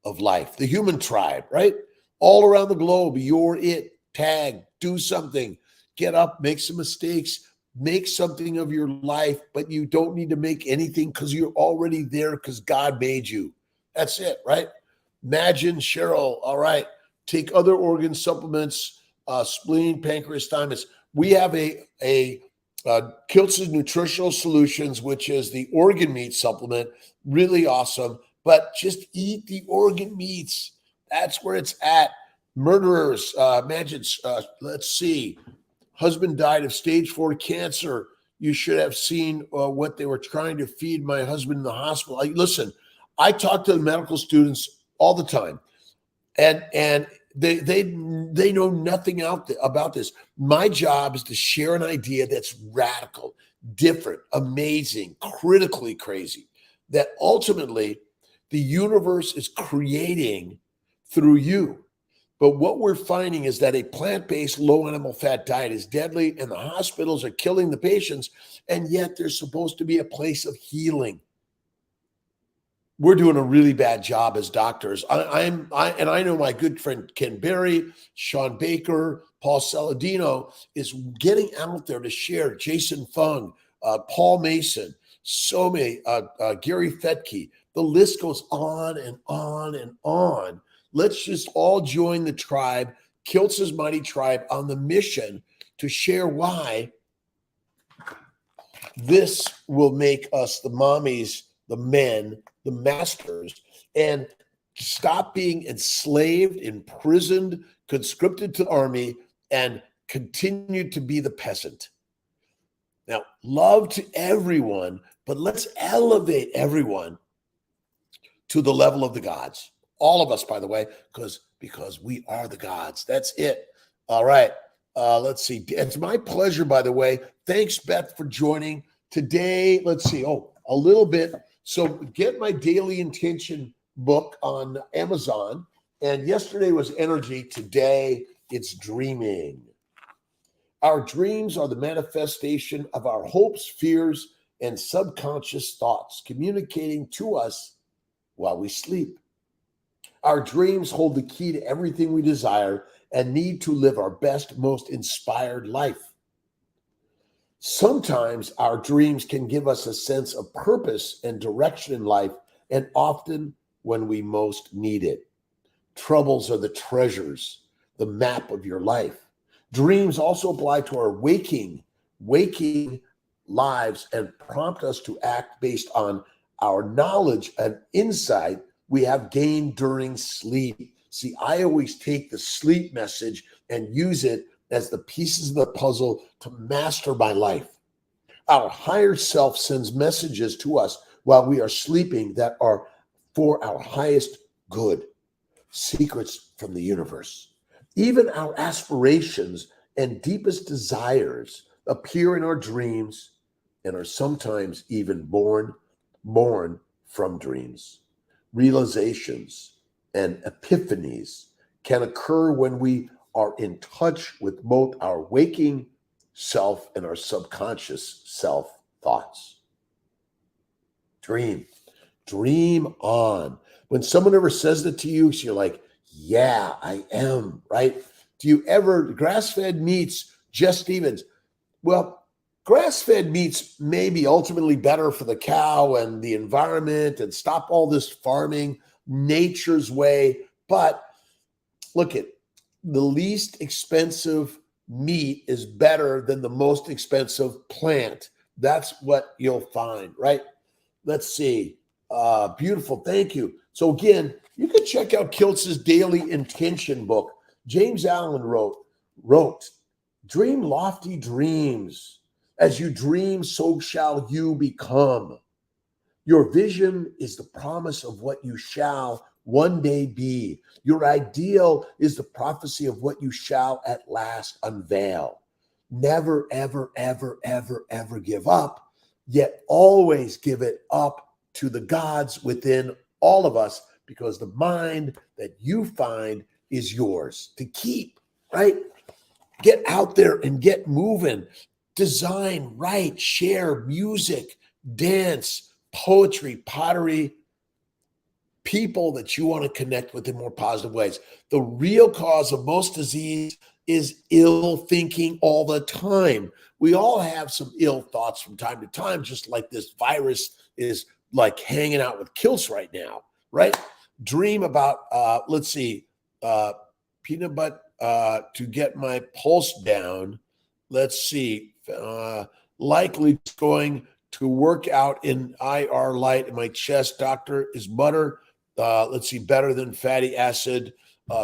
of life, the human tribe, right? All around the globe, you're it. Tag, do something, get up, make some mistakes, make something of your life, but you don't need to make anything because you're already there because God made you. That's it, right? Imagine, Cheryl, all right, take other organ supplements, spleen, pancreas, thymus. We have a Kiltz's Nutritional Solutions, which is the organ meat supplement, really awesome. But just eat the organ meats. That's where it's at. Murderers, imagine, let's see. Husband died of stage 4 cancer. You should have seen what they were trying to feed my husband in the hospital. Listen, I talk to the medical students all the time, and they know nothing about this. My job is to share an idea that's radical, different, amazing, critically crazy, that ultimately the universe is creating through you. But what we're finding is that a plant-based low animal fat diet is deadly, and the hospitals are killing the patients, and yet there's supposed to be a place of healing. We're doing a really bad job as doctors. I know my good friend Ken Berry, Sean Baker, Paul Saladino is getting out there to share. Jason Fung, Paul Mason, so many, Gary Fetke. The list goes on and on and on. Let's just all join the tribe, Kiltz's Mighty Tribe, on the mission to share why this will make us the mommies, the men, the masters, and stop being enslaved, imprisoned, conscripted to the army, and continue to be the peasant. Now, love to everyone, but let's elevate everyone to the level of the gods. All of us, by the way, because we are the gods. That's it. All right. Let's see. It's my pleasure, by the way. Thanks, Beth, for joining today. Let's see. Oh, a little bit. So get my daily intention book on Amazon. And yesterday was energy. Today it's dreaming. Our dreams are the manifestation of our hopes, fears, and subconscious thoughts communicating to us while we sleep. Our dreams hold the key to everything we desire and need to live our best, most inspired life. Sometimes our dreams can give us a sense of purpose and direction in life, and often when we most need it. Troubles are the treasures, the map of your life. Dreams also apply to our waking lives and prompt us to act based on our knowledge and insight we have gained during sleep. See, I always take the sleep message and use it as the pieces of the puzzle to master my life. Our higher self sends messages to us while we are sleeping that are for our highest good, secrets from the universe. Even our aspirations and deepest desires appear in our dreams and are sometimes even born from dreams. Realizations and epiphanies can occur when we are in touch with both our waking self and our subconscious self thoughts. Dream on. When someone ever says that to you, so you're like, yeah, I am, right? Do you ever, grass-fed meats, Jess Stevens? Well, grass-fed meats may be ultimately better for the cow and the environment and stop all this farming nature's way. But look at the least expensive meat is better than the most expensive plant. That's what you'll find, right? Let's see. Beautiful. Thank you. So again, you can check out Kiltz's Daily Intention book. James Allen wrote, dream lofty dreams. As you dream, so shall you become. Your vision is the promise of what you shall one day be. Your ideal is the prophecy of what you shall at last unveil. Never, ever, ever, ever, ever give up, yet always give it up to the gods within all of us, because the mind that you find is yours to keep, right? Get out there and get moving. Design, write, share, music, dance, poetry, pottery, people that you want to connect with in more positive ways. The real cause of most disease is ill thinking all the time. We all have some ill thoughts from time to time, just like this virus is like hanging out with Kiltz right now, right? Dream about, peanut butter to get my pulse down. Let's see, likely going to work out in IR light in my chest. Doctor, is butter, better than fatty acid,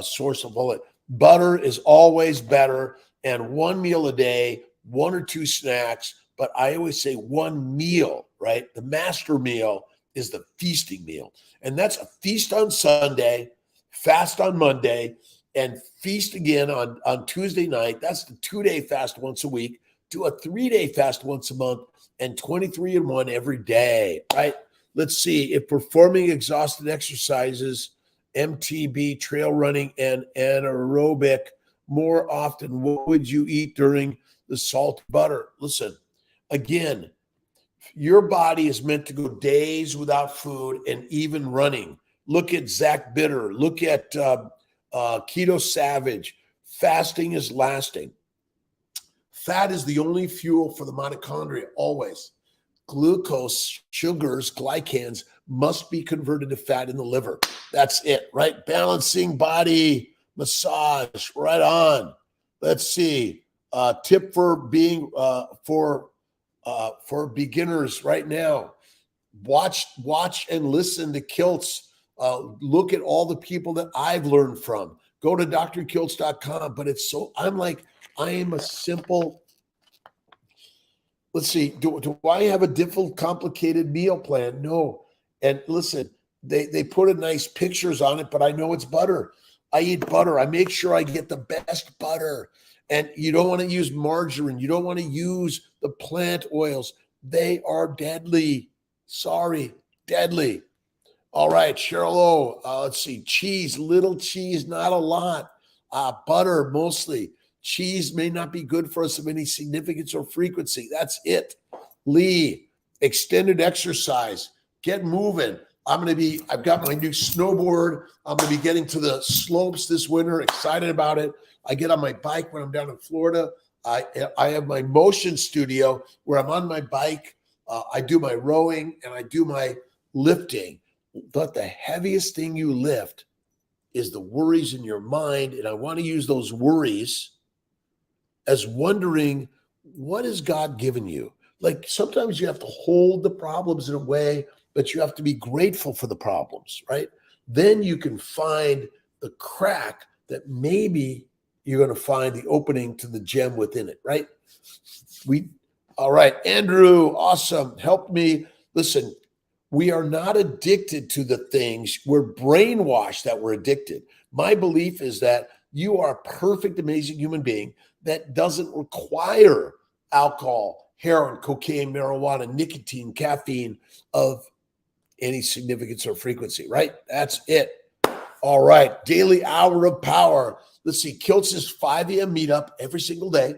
source of all it. Butter is always better, and one meal a day, one or two snacks, but I always say one meal, right? The master meal is the feasting meal. And that's a feast on Sunday, fast on Monday, and feast again on Tuesday night. That's the 2-day fast once a week. Do a 3-day fast once a month, and 23 and 1 every day, right? Let's see. If performing exhausted exercises, MTB, trail running, and anaerobic more often, what would you eat during the salt butter? Listen, again, your body is meant to go days without food and even running. Look at Zach Bitter. Look at Keto Savage. Fasting is lasting. Fat is the only fuel for the mitochondria, always. Glucose, sugars, glycans must be converted to fat in the liver. That's it, right? Balancing body massage, right on. Let's see. Tip for being for beginners right now. Watch and listen to Kiltz Look at all the people that I've learned from. Go to drkiltz.com. But it's so, I am a simple, let's see, do I have a difficult, complicated meal plan? No. And listen, they put a nice pictures on it, but I know it's butter. I eat butter. I make sure I get the best butter. And you don't want to use margarine. You don't want to use the plant oils. They are deadly. Sorry, deadly. All right, Cheryl O. Let's see. Cheese, little cheese, not a lot. Butter, mostly. Cheese may not be good for us of any significance or frequency. That's it. Lee, extended exercise. Get moving. I've got my new snowboard. I'm going to be getting to the slopes this winter. Excited about it. I get on my bike when I'm down in Florida. I have my motion studio where I'm on my bike. I do my rowing and I do my lifting. But the heaviest thing you lift is the worries in your mind. And I want to use those worries as wondering, what has God given you? Like sometimes you have to hold the problems in a way, but you have to be grateful for the problems, right? Then you can find the crack that maybe you're going to find the opening to the gem within it, right? All right, Andrew, awesome. Help me. Listen, we are not addicted to the things. We're brainwashed that we're addicted. My belief is that you are a perfect, amazing human being that doesn't require alcohol, heroin, cocaine, marijuana, nicotine, caffeine of any significance or frequency, right? That's it. All right. Daily hour of power. Let's see. Kiltz's 5 a.m. meetup every single day.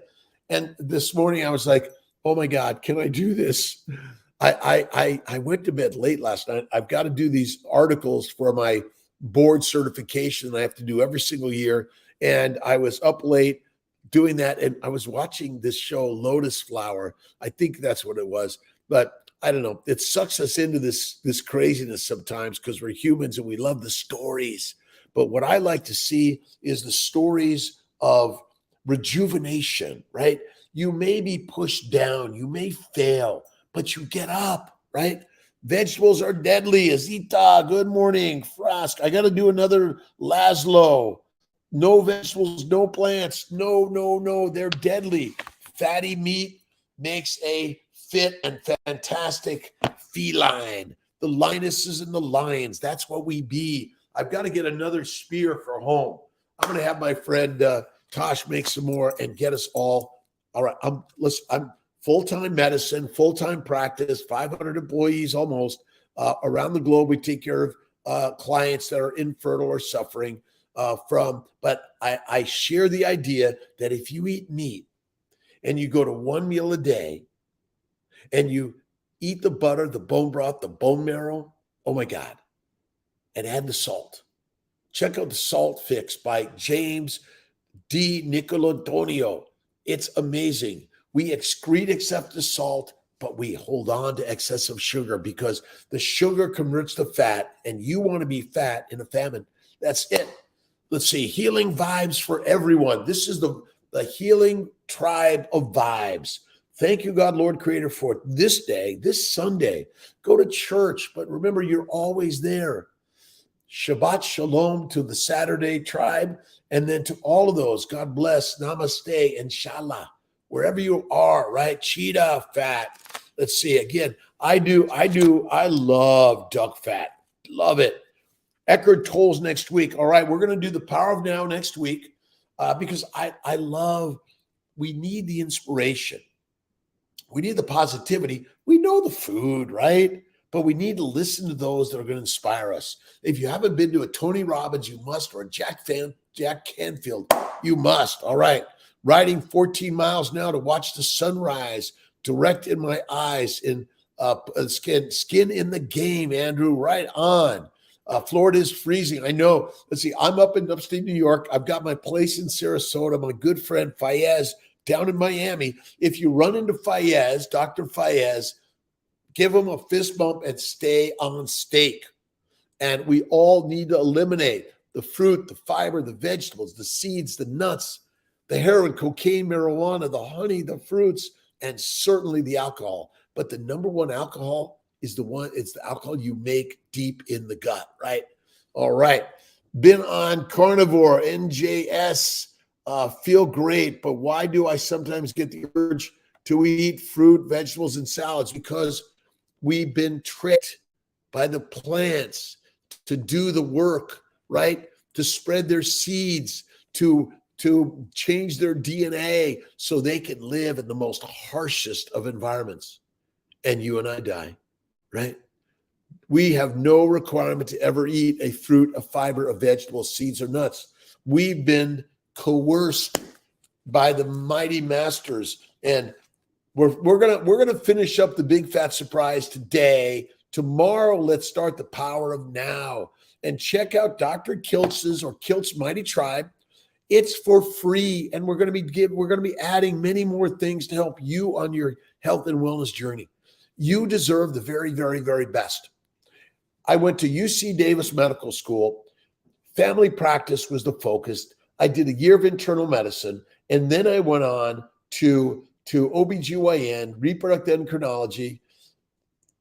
And this morning I was like, oh my God, can I do this? I went to bed late last night. I've got to do these articles for my board certification I have to do every single year. And I was up late doing that. And I was watching this show, Lotus Flower. I think that's what it was. But I don't know. It sucks us into this craziness sometimes because we're humans and we love the stories. But what I like to see is the stories of rejuvenation, right? You may be pushed down. You may fail, but you get up, right? Vegetables are deadly. Azita, good morning. Frost, I got to do another Laszlo. No vegetables, no plants. No. They're deadly. Fatty meat makes a fit and fantastic feline. The lionesses and the lions. That's what we be. I've got to get another spear for home. I'm going to have my friend Tosh make some more and get us all. All right. I'm full-time medicine, full-time practice, 500 employees almost around the globe. We take care of clients that are infertile or suffering but I share the idea that if you eat meat and you go to one meal a day and you eat the butter, the bone broth, the bone marrow, oh my God, and add the salt. Check out the Salt Fix by James D. Nicolantonio. It's amazing. We excrete excessive salt, but we hold on to excessive sugar because the sugar converts to fat, and you want to be fat in a famine. That's it. Let's see. Healing vibes for everyone. This is the healing tribe of vibes. Thank you, God, Lord Creator, for this day, this Sunday. Go to church, but remember, you're always there. Shabbat Shalom to the Saturday tribe, and then to all of those, God bless, namaste, inshallah, wherever you are, right? Cheetah fat. Let's see, again, I love duck fat. Love it. Eckhart Tolle's next week. All right, we're going to do the Power of Now next week because we need the inspiration. We need the positivity. We know the food, right? But we need to listen to those that are going to inspire us. If you haven't been to a Tony Robbins, you must, or a Jack Canfield, you must. All right. Riding 14 miles now to watch the sunrise direct in my eyes, in skin in the game, Andrew, right on. Florida is freezing. I know. Let's see. I'm up in upstate New York. I've got my place in Sarasota. My good friend Fayez down in Miami. If you run into Fayez, Dr. Fayez, give him a fist bump and stay on stake. And we all need to eliminate the fruit, the fiber, the vegetables, the seeds, the nuts, the heroin, cocaine, marijuana, the honey, the fruits, and certainly the alcohol. But the number one alcohol is it's the alcohol you make deep in the gut, right? All right. Been on carnivore, NJS, feel great, but why do I sometimes get the urge to eat fruit, vegetables, and salads? Because we've been tricked by the plants to do the work, right? To spread their seeds, to change their DNA so they can live in the most harshest of environments. And you and I die, right? We have no requirement to ever eat a fruit, a fiber, a vegetable, seeds, or nuts. We've been coerced by the mighty masters, and we're gonna finish up the big fat surprise today. Tomorrow, let's start the power of now, and check out Dr. Kiltz's or Kiltz Mighty Tribe. It's for free, and we're gonna be adding many more things to help you on your health and wellness journey. You deserve the very, very, very best. I went to UC Davis Medical School. Family practice was the focus. I did a year of internal medicine, and then I went on to OBGYN, reproductive endocrinology,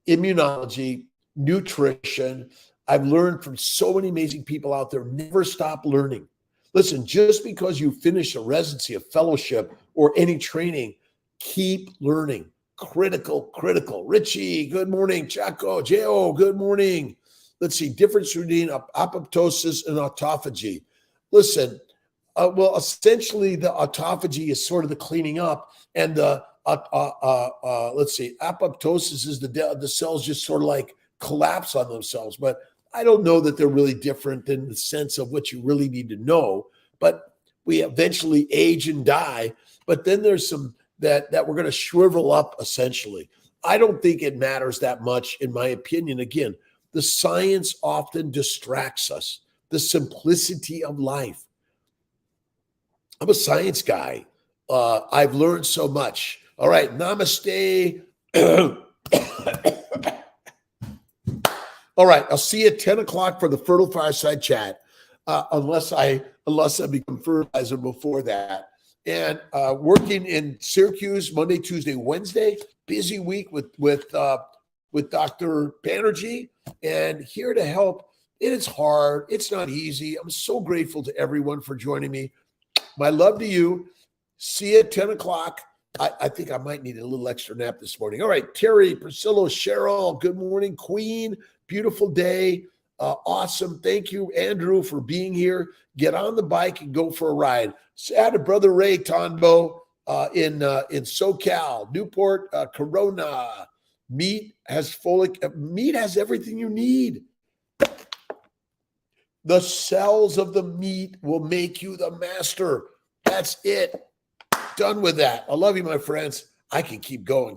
immunology, nutrition. I've learned from so many amazing people out there. Never stop learning. Listen, just because you finish a residency, a fellowship, or any training, keep learning. Critical. Richie, good morning. Chaco, J.O., good morning. Let's see, difference between apoptosis and autophagy. Listen, well, essentially the autophagy is sort of the cleaning up, and the let's see, apoptosis is the cells just sort of like collapse on themselves. But I don't know that they're really different in the sense of what you really need to know. But we eventually age and die. But then there's some that we're going to shrivel up, essentially. I don't think it matters that much, in my opinion. Again, the science often distracts us. The simplicity of life. I'm a science guy. I've learned so much. All right, namaste. All right, I'll see you at 10 o'clock for the Fertile Fireside Chat, unless I become fertilizer before that. And working in Syracuse Monday, Tuesday, Wednesday. Busy week with Dr. Banerjee, and here to help. It is hard. It's not easy. I'm so grateful to everyone for joining me. My love to you. See you at 10 o'clock. I think I might need a little extra nap this morning. All right, Terry, Priscilla, Cheryl, good morning. Queen, beautiful day. Awesome. Thank you, Andrew, for being here. Get on the bike and go for a ride. Sad to Brother Ray Tonbo in SoCal, Newport, Corona. Meat has everything you need. The cells of the meat will make you the master. That's it. Done with that. I love you, my friends. I can keep going.